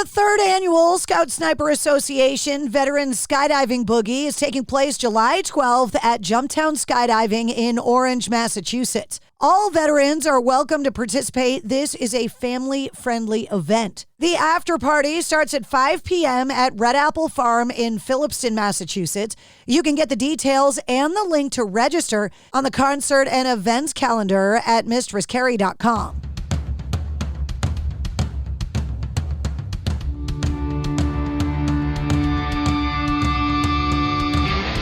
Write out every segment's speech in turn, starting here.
The third annual Scout Sniper Association Veterans Skydiving Boogie is taking place July 12th at Jumptown Skydiving in Orange, Massachusetts. All veterans are welcome to participate. This is a family-friendly event. The after party starts at 5 p.m. at Red Apple Farm in Phillipston, Massachusetts. You can get the details and the link to register on the concert and events calendar at mistresscarrie.com.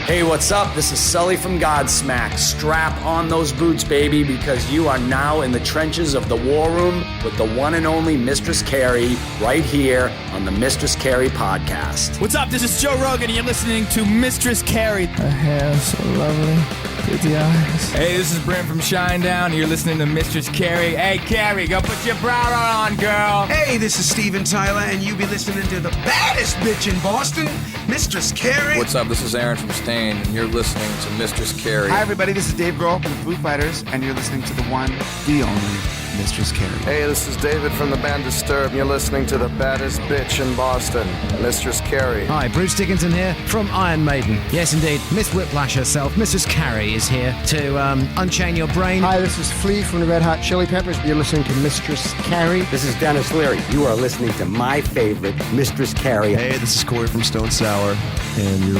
Hey, what's up? This is Sully from Godsmack. Strap on those boots, baby, because you are now in the trenches of the war room with the one and only Mistress Carrie right here on the Mistress Carrie podcast. What's up? This is Joe Rogan, and you're listening to Mistress Carrie. Her hair so lovely, pretty eyes. Hey, this is Brent from Shinedown, and you're listening to Mistress Carrie. Hey, Carrie, go put your bra on, girl. Hey, this is Steven Tyler, and you be listening to the baddest bitch in Boston, Mistress Carrie. What's up? This is Aaron from Stain, and you're listening to Mistress Carrie. Hi, everybody. This is Dave Grohl from the Foo Fighters, and you're listening to the one, the only Mistress Carrie. Hey, this is David from the band Disturbed, and you're listening to the baddest bitch in Boston, Mistress Carrie. Hi, Bruce Dickinson here from Iron Maiden. Yes, indeed, Miss Whiplash herself, Mistress Carrie, is here to unchain your brain. Hi, this is Flea from the Red Hot Chili Peppers. You're listening to Mistress Carrie. This is Dennis Leary. You are listening to my favorite, Mistress Carrie. Hey, this is Corey from Stone Sour, and you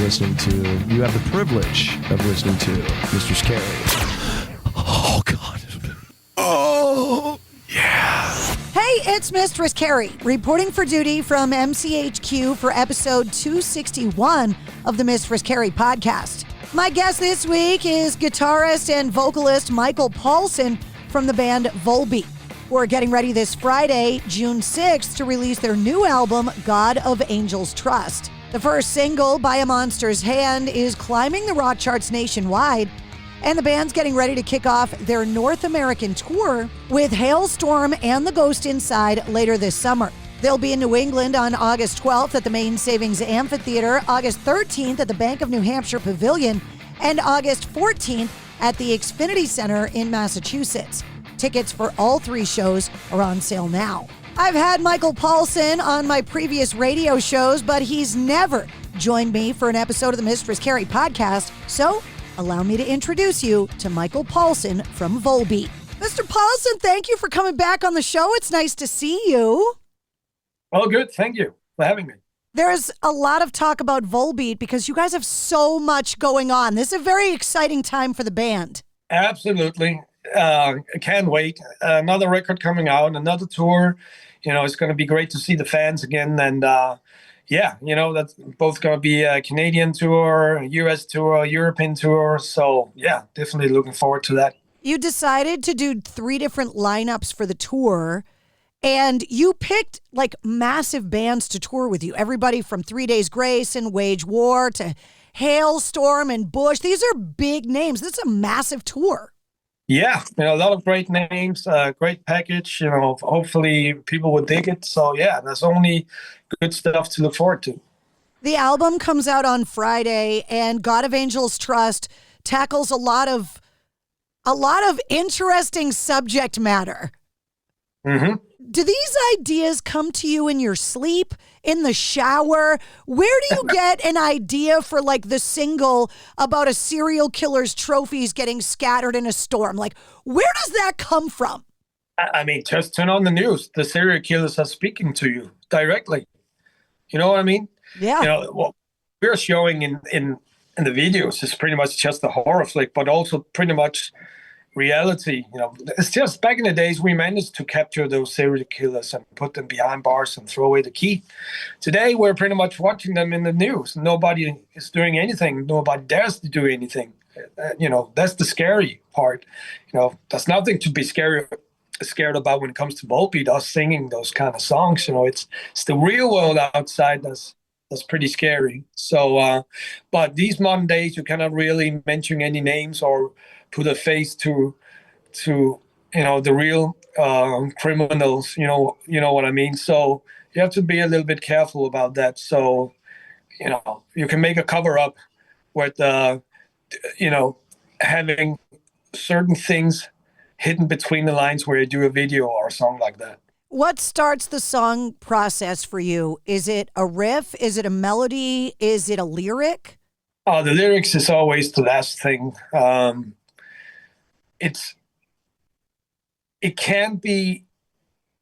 have the privilege of listening to Mistress Carrie. Oh, God. Oh, yeah. Hey, it's Mistress Carrie, reporting for duty from MCHQ for episode 261 of the Mistress Carrie podcast. My guest this week is guitarist and vocalist Michael Poulsen from the band Volbeat, who are getting ready this Friday, June 6th, to release their new album, God of Angels Trust. The first single, By a Monster's Hand, is climbing the rock charts nationwide, and the band's getting ready to kick off their North American tour with Hailstorm and The Ghost Inside later this summer. They'll be in New England on August 12th at the Main Savings Amphitheater, August 13th at the Bank of New Hampshire Pavilion, and August 14th at the Xfinity Center in Massachusetts. Tickets for all three shows are on sale now. I've had Michael Poulsen on my previous radio shows, but he's never joined me for an episode of the Mistress Carrie podcast, so allow me to introduce you to Michael Poulsen from Volbeat. Mr. Poulsen, thank you for coming back on the show. It's nice to see you. Oh, good. Thank you for having me. There's a lot of talk about Volbeat because you guys have so much going on. This is a very exciting time for the band. Absolutely. I can't wait. Another record coming out, another tour. You know, it's going to be great to see the fans again. And that's both going to be a Canadian tour, a US tour, a European tour. So, yeah, definitely looking forward to that. You decided to do 3 different lineups for the tour, and you picked like massive bands to tour with you. Everybody from 3 Days Grace and Wage War to Hailstorm and Bush. These are big names. This is a massive tour. Yeah, a lot of great names, great package. Hopefully people will dig it. So, yeah, there's only good stuff to look forward to. The album comes out on Friday, and God of Angels Trust tackles a lot of interesting subject matter. Mm-hmm. Do these ideas come to you in your sleep, in the shower? Where do you get an idea for like the single about a serial killer's trophies getting scattered in a storm? Like, where does that come from? I mean, just turn on the news. The serial killers are speaking to you directly. You know what I mean? Yeah. What we're showing in the videos is pretty much just a horror flick, but also pretty much reality. It's just back in the days we managed to capture those serial killers and put them behind bars and throw away the key. Today we're pretty much watching them in the news. Nobody is doing anything. Nobody dares to do anything. That's the scary part. There's nothing to be scared about when it comes to Volbeat, us singing those kind of songs. It's the real world outside that's pretty scary. So, but these modern days, you cannot really mention any names or put a face to the real criminals. You know what I mean. So you have to be a little bit careful about that. So you can make a cover up with having certain things hidden between the lines where you do a video or a song like that. What starts the song process for you? Is it a riff? Is it a melody? Is it a lyric? The lyrics is always the last thing. It's it can be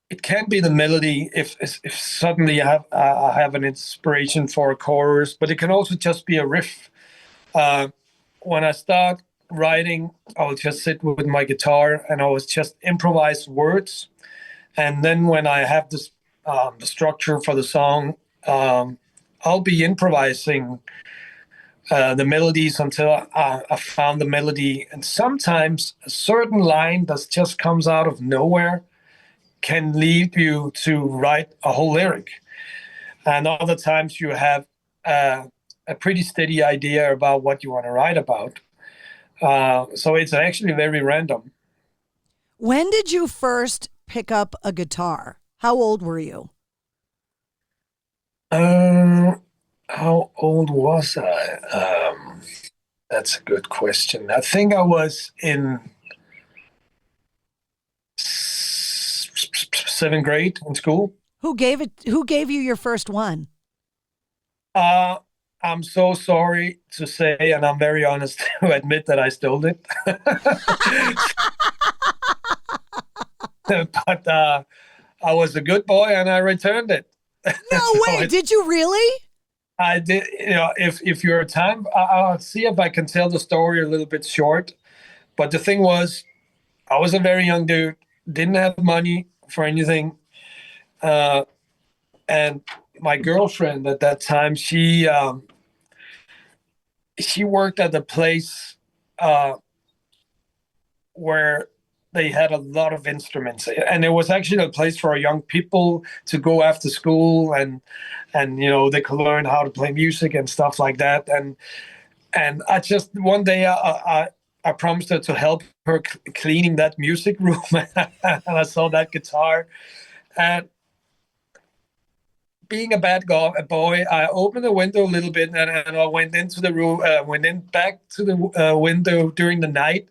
the melody if suddenly I have an inspiration for a chorus, but it can also just be a riff. When I start writing, I'll just sit with my guitar and I'll just improvise words. And then when I have this the structure for the song, I'll be improvising the melodies until I found the melody. And sometimes a certain line that just comes out of nowhere can lead you to write a whole lyric. And other times you have a pretty steady idea about what you want to write about. So it's actually very random. When did you first pick up a guitar? How old were you? How old was I? That's a good question. I think I was in 7th grade in school. Who gave you your first one? I'm so sorry to say, and I'm very honest to admit that I stole it. But I was a good boy and I returned it. No way! Did you really? I did. If you're time, I'll see if I can tell the story a little bit short. But the thing was, I was a very young dude, didn't have money for anything, and my girlfriend at that time, she worked at a place where they had a lot of instruments, and it was actually a place for young people to go after school, and they could learn how to play music and stuff like that. And I just one day I promised her to help her cleaning that music room, and I saw that guitar, and being a bad boy, I opened the window a little bit and I went into the room, back to the window during the night,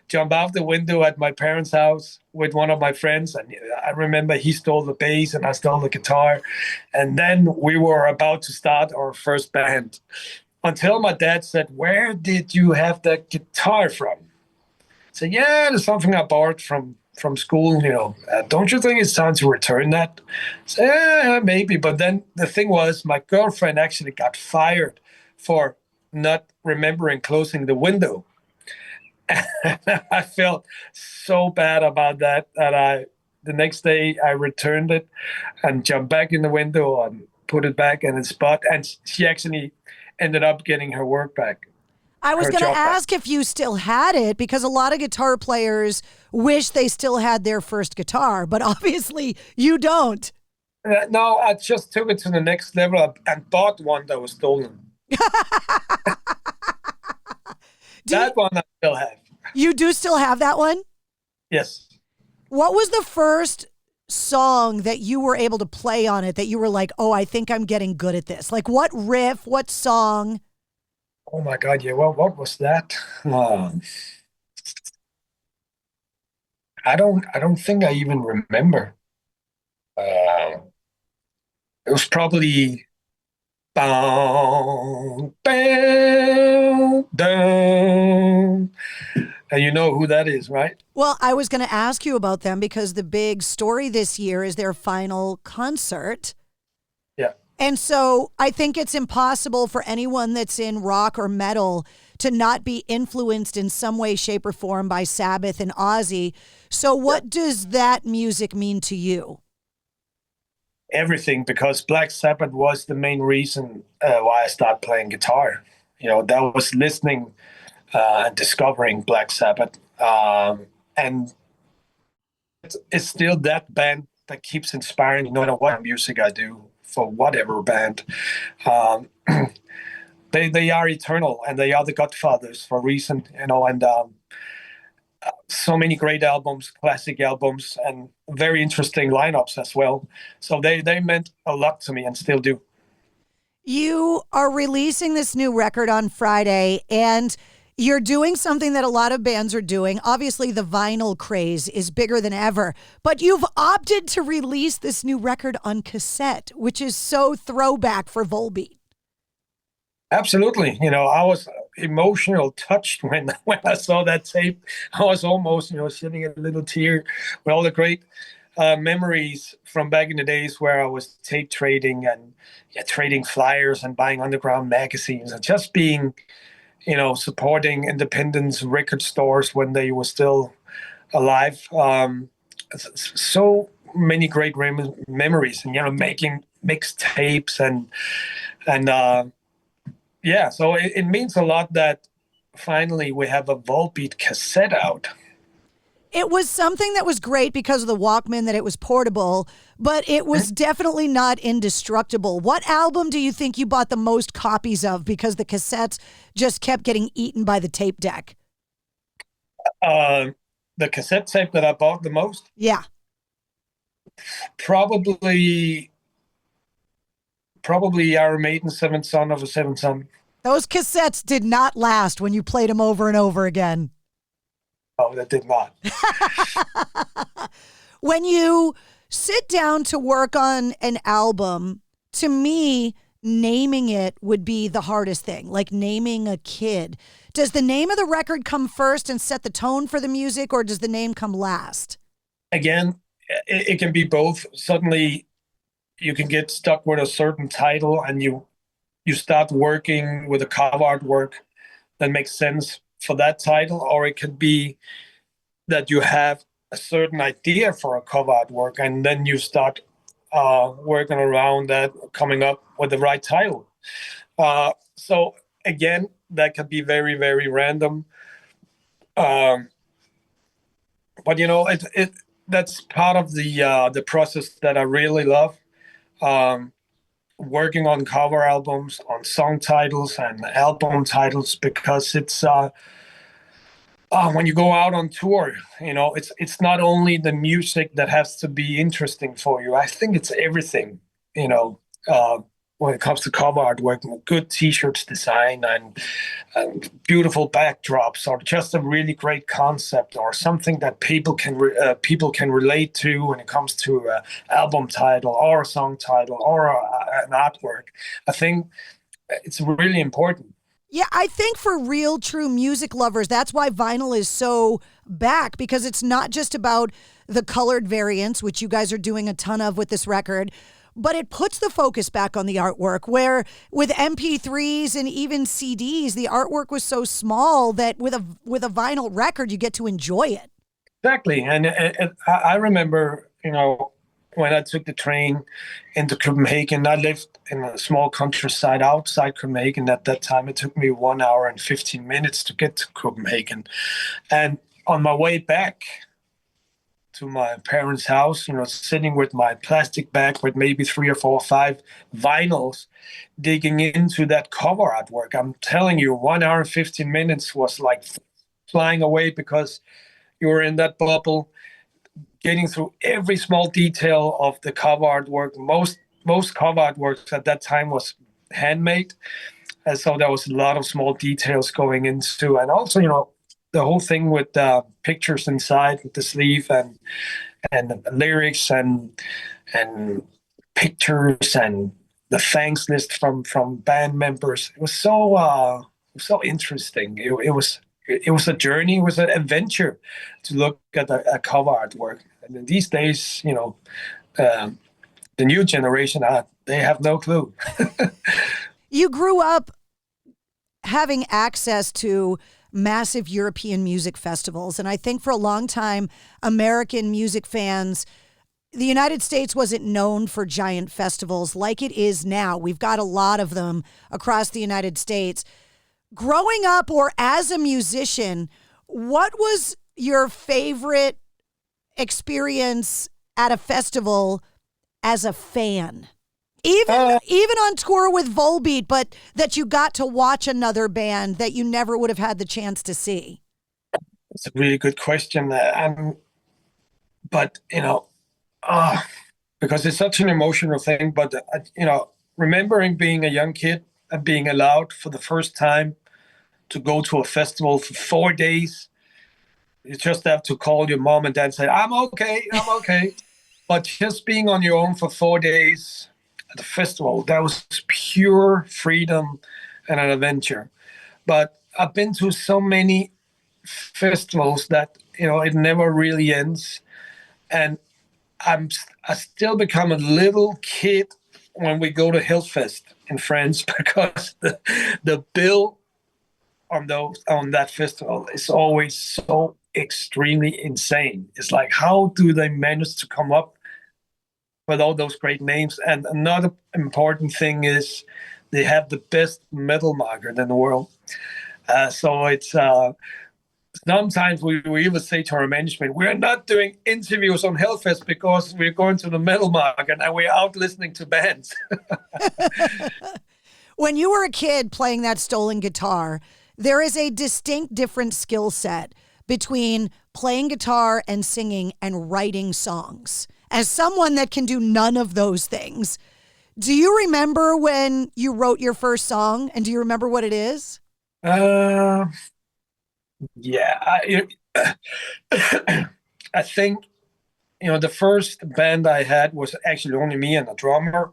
jumped out the window at my parents' house with one of my friends. And I remember he stole the bass and I stole the guitar. And then we were about to start our first band until my dad said, "Where did you have that guitar from?" I said, "Yeah, there's something I borrowed from school, don't you think it's time to return that?" So, yeah, maybe. But then the thing was, my girlfriend actually got fired for not remembering closing the window. And I felt so bad about that the next day I returned it and jumped back in the window and put it back in its spot. And she actually ended up getting her work back. I was going to ask if you still had it, because a lot of guitar players wish they still had their first guitar, but obviously you don't. No, I just took it to the next level and bought one that was stolen. That one I still have. You do still have that one? Yes. What was the first song that you were able to play on it that you were like, oh, I think I'm getting good at this? Like what riff, what song? Oh my God! Yeah, well, what was that? I don't think I even remember. It was probably "Bow, bow, down," and you know who that is, right? Well, I was going to ask you about them because the big story this year is their final concert. Yeah. And so I think it's impossible for anyone that's in rock or metal to not be influenced in some way, shape, or form by Sabbath and Ozzy. So what does that music mean to you? Everything, because Black Sabbath was the main reason why I started playing guitar. That was listening and discovering Black Sabbath. And it's still that band that keeps inspiring no matter what music I do. For whatever band, they are eternal and they are the godfathers for a reason, and so many great albums, classic albums, and very interesting lineups as well. So they meant a lot to me and still do. You are releasing this new record on Friday, and You're doing something that a lot of bands are doing. Obviously, the vinyl craze is bigger than ever, but you've opted to release this new record on cassette, which is so throwback for Volbeat. Absolutely. I was emotional, touched when I saw that tape. I was almost, shedding a little tear with all the great memories from back in the days where I was tape trading and trading flyers and buying underground magazines and just being, supporting independent record stores when they were still alive. So many great memories, and making mixtapes and so it means a lot that finally we have a Volbeat cassette out. It was something that was great because of the Walkman, that it was portable, but it was definitely not indestructible. What album do you think you bought the most copies of because the cassettes just kept getting eaten by the tape deck? The cassette tape that I bought the most? Yeah. Probably Iron Maiden, Seventh Son of a Seventh Son. Those cassettes did not last when you played them over and over again. Oh, that did not. When you sit down to work on an album, to me, naming it would be the hardest thing, like naming a kid. Does the name of the record come first and set the tone for the music, or does the name come last? Again, it can be both. Suddenly, you can get stuck with a certain title and you start working with a cover artwork that makes sense for that title, or it could be that you have a certain idea for a cover artwork and then you start working around that, coming up with the right title. So again, that could be very, very random. But that's part of the process that I really love. Working on cover albums, on song titles and album titles, because it's when you go out on tour, it's not only the music that has to be interesting for you. I think it's everything, when it comes to cover artwork, good T-shirts design and beautiful backdrops, or just a really great concept, or something that people can relate to when it comes to an album title or a song title or an artwork. I think it's really important. Yeah, I think for real, true music lovers, that's why vinyl is so back, because it's not just about the colored variants, which you guys are doing a ton of with this record, but it puts the focus back on the artwork, where with MP3s and even CDs, the artwork was so small that with a vinyl record, you get to enjoy it. Exactly. And I remember, when I took the train into Copenhagen, I lived in a small countryside outside Copenhagen at that time. It took me 1 hour and 15 minutes to get to Copenhagen. And on my way back to my parents' house, sitting with my plastic bag with maybe 3 or 4 or 5 vinyls, digging into that cover artwork. I'm telling you, 1 hour and 15 minutes was like flying away, because you were in that bubble, getting through every small detail of the cover artwork. Most cover artworks at that time was handmade, and so there was a lot of small details going into, and also, the whole thing with pictures inside with the sleeve and lyrics and pictures and the thanks list from band members. It was so interesting. It was a journey. It was an adventure to look at a cover artwork. And these days, the new generation, they have no clue. You grew up having access to massive European music festivals. And I think for a long time, American music fans, the United States wasn't known for giant festivals like it is now. We've got a lot of them across the United States. Growing up or as a musician, what was your favorite experience at a festival as a fan? Even on tour with Volbeat, but that you got to watch another band that you never would have had the chance to see. It's a really good question. But, because it's such an emotional thing, but, remembering being a young kid and being allowed for the first time to go to a festival for 4 days. You just have to call your mom and dad and say, I'm okay. But just being on your own for 4 days at the festival, that was pure freedom and an adventure. But I've been to so many festivals that, it never really ends. And I still become a little kid when we go to Hillfest in France, because the bill on that festival is always so extremely insane. It's like, how do they manage to come up with all those great names? And another important thing is they have the best metal market in the world. So it's sometimes we even say to our management, we're not doing interviews on Hellfest because we're going to the metal market and we're out listening to bands. When you were a kid playing that stolen guitar, there is a distinct different skill set between playing guitar and singing and writing songs. As someone that can do none of those things, do you remember when you wrote your first song, and do you remember what it is? Yeah, I think, the first band I had was actually only me and a drummer.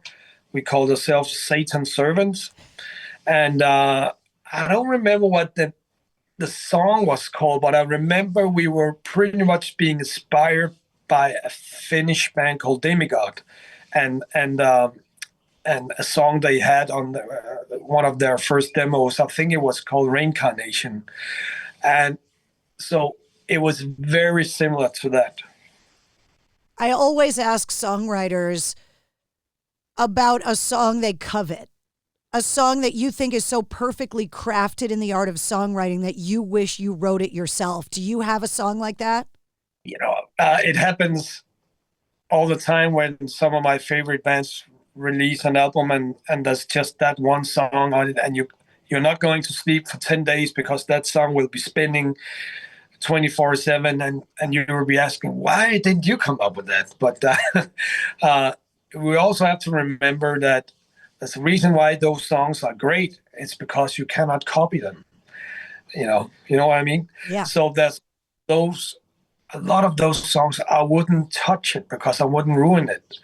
We called ourselves Satan's Servants. And I don't remember what the song was called, but I remember we were pretty much being inspired by a Finnish band called Demigod, and a song they had on one of their first demos. I think it was called Reincarnation. And so it was very similar to that. I always ask songwriters about a song they covet, a song that you think is so perfectly crafted in the art of songwriting that you wish you wrote it yourself. Do you have a song like that? It happens all the time when some of my favorite bands release an album and there's just that one song on it, and you're not going to sleep for 10 days because that song will be spinning 24/7, and you will be asking, why didn't you come up with that? But we also have to remember that there's a reason why those songs are great. It's because you cannot copy them. You know what I mean? Yeah. So there's a lot of those songs, I wouldn't touch it because I wouldn't ruin it.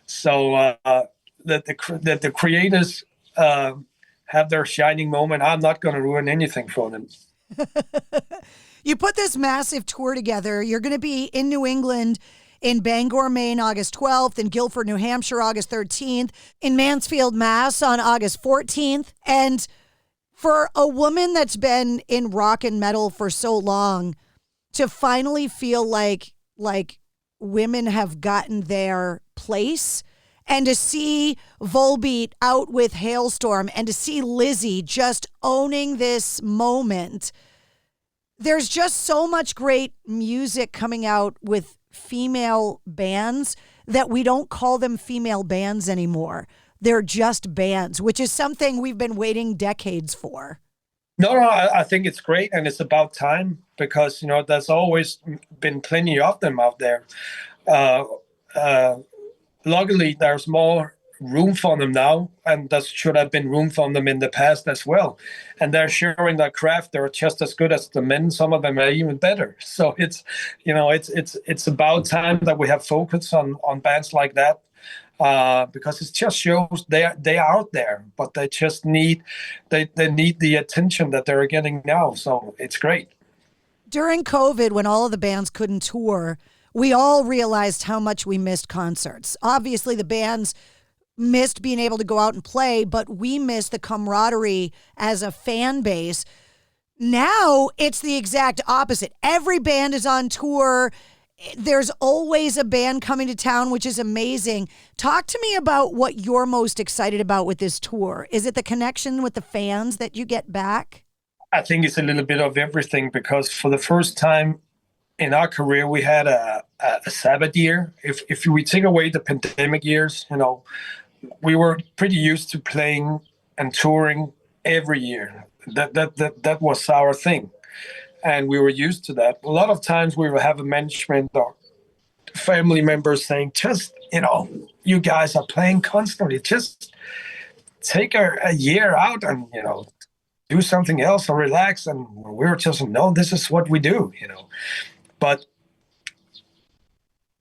So that the creators have their shining moment. I'm not going to ruin anything for them. You put this massive tour together. You're going to be in New England, in Bangor, Maine, August 12th, in Guilford, New Hampshire, August 13th, in Mansfield, Mass on August 14th. And for a woman that's been in rock and metal for so long, to finally feel like women have gotten their place, and to see Volbeat out with Hailstorm, and to see Lizzie just owning this moment. There's just so much great music coming out with female bands that we don't call them female bands anymore. They're just bands, which is something we've been waiting decades for. No, I think it's great, and it's about time, because there's always been plenty of them out there. Luckily, there's more room for them now, and there should have been room for them in the past as well. And they're sharing their craft. They're just as good as the men. Some of them are even better. So it's about time that we have focus on bands like that. Because it just shows they are out there, but they just need the attention that they're getting now. So it's great. During COVID, when all of the bands couldn't tour, we all realized how much we missed concerts. Obviously, the bands missed being able to go out and play, but we missed the camaraderie as a fan base. Now it's the exact opposite. Every band is on tour. There's always a band coming to town, which is amazing. Talk to me about what you're most excited about with this tour. Is it the connection with the fans that you get back? I think it's a little bit of everything, because for the first time in our career, we had a Sabbath year. If we take away the pandemic years, we were pretty used to playing and touring every year. That was our thing. And we were used to that. A lot of times we would have a management or family members saying, just, you guys are playing constantly. Just take a year out and, do something else or relax. And we were just, no, this is what we do, But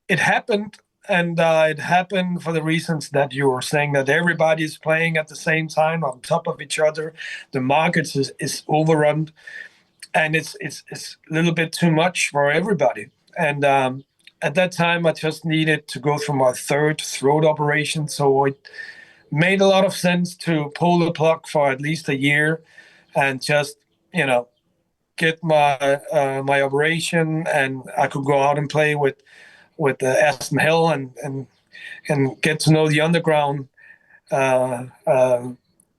it happened, and it happened for the reasons that you were saying, that everybody's playing at the same time on top of each other. The market is overrun, and it's a little bit too much for everybody. And at that time, I just needed to go through my third throat operation, so it made a lot of sense to pull the plug for at least a year and just, get my my operation, and I could go out and play with Aston Hill and get to know the underground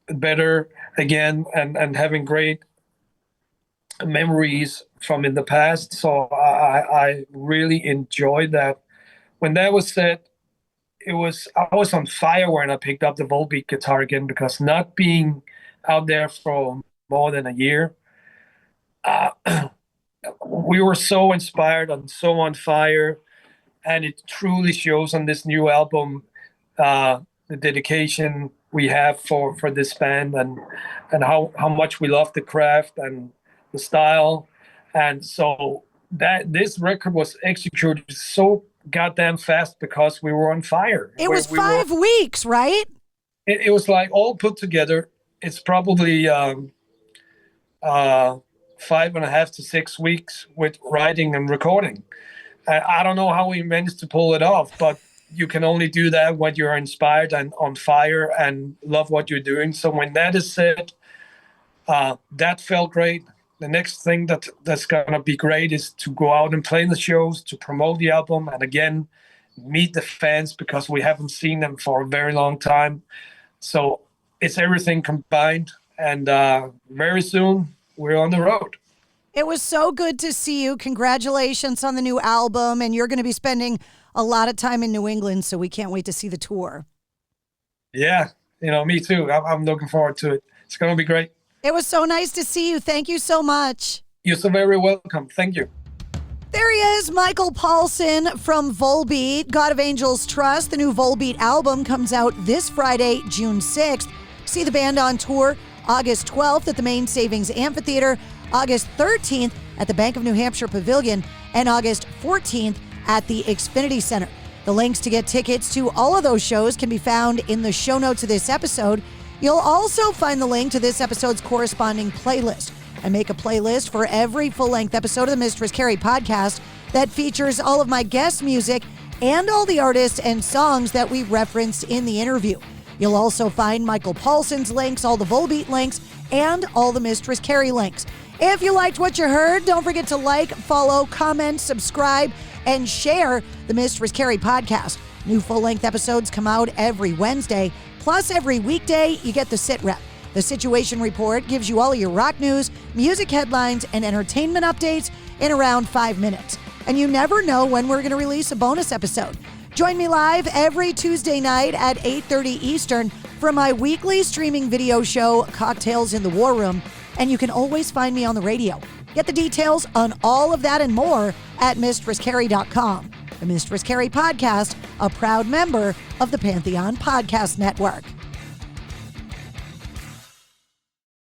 better again, and having great memories from in the past. So I really enjoyed that. When that was said, I was on fire when I picked up the Volbeat guitar again, because not being out there for more than a year, we were so inspired and so on fire, and it truly shows on this new album, the dedication we have for this band, and how much we love the craft and the style. And so that this record was executed so goddamn fast because we were on fire. It was 5 weeks, right? It was like all put together. It's probably 5.5 to 6 weeks with writing and recording. I don't know how we managed to pull it off, but you can only do that when you're inspired and on fire and love what you're doing. So when that is said, that felt great. The next thing that's going to be great is to go out and play the shows, to promote the album, and again, meet the fans, because we haven't seen them for a very long time. So it's everything combined, and very soon we're on the road. It was so good to see you. Congratulations on the new album, and you're going to be spending a lot of time in New England, so we can't wait to see the tour. Yeah, me too. I'm looking forward to it. It's going to be great. It was so nice to see you. Thank you so much. You're so very welcome. Thank you. There he is, Michael Poulsen from Volbeat, God of Angels Trust. The new Volbeat album comes out this Friday, June 6th. See the band on tour August 12th at the Main Savings Amphitheater, August 13th at the Bank of New Hampshire Pavilion, and August 14th at the Xfinity Center. The links to get tickets to all of those shows can be found in the show notes of this episode. You'll also find the link to this episode's corresponding playlist. I make a playlist for every full-length episode of the Mistress Carrie podcast that features all of my guest music and all the artists and songs that we referenced in the interview. You'll also find Michael Poulsen's links, all the Volbeat links, and all the Mistress Carrie links. If you liked what you heard, don't forget to like, follow, comment, subscribe, and share the Mistress Carrie podcast. New full-length episodes come out every Wednesday. Plus, every weekday, you get the Sit Rep. The Situation Report gives you all of your rock news, music headlines, and entertainment updates in around 5 minutes. And you never know when we're going to release a bonus episode. Join me live every Tuesday night at 8:30 Eastern for my weekly streaming video show, Cocktails in the War Room. And you can always find me on the radio. Get the details on all of that and more at MistressCarrie.com. The Mistress Carrie podcast, a proud member of the Pantheon Podcast Network.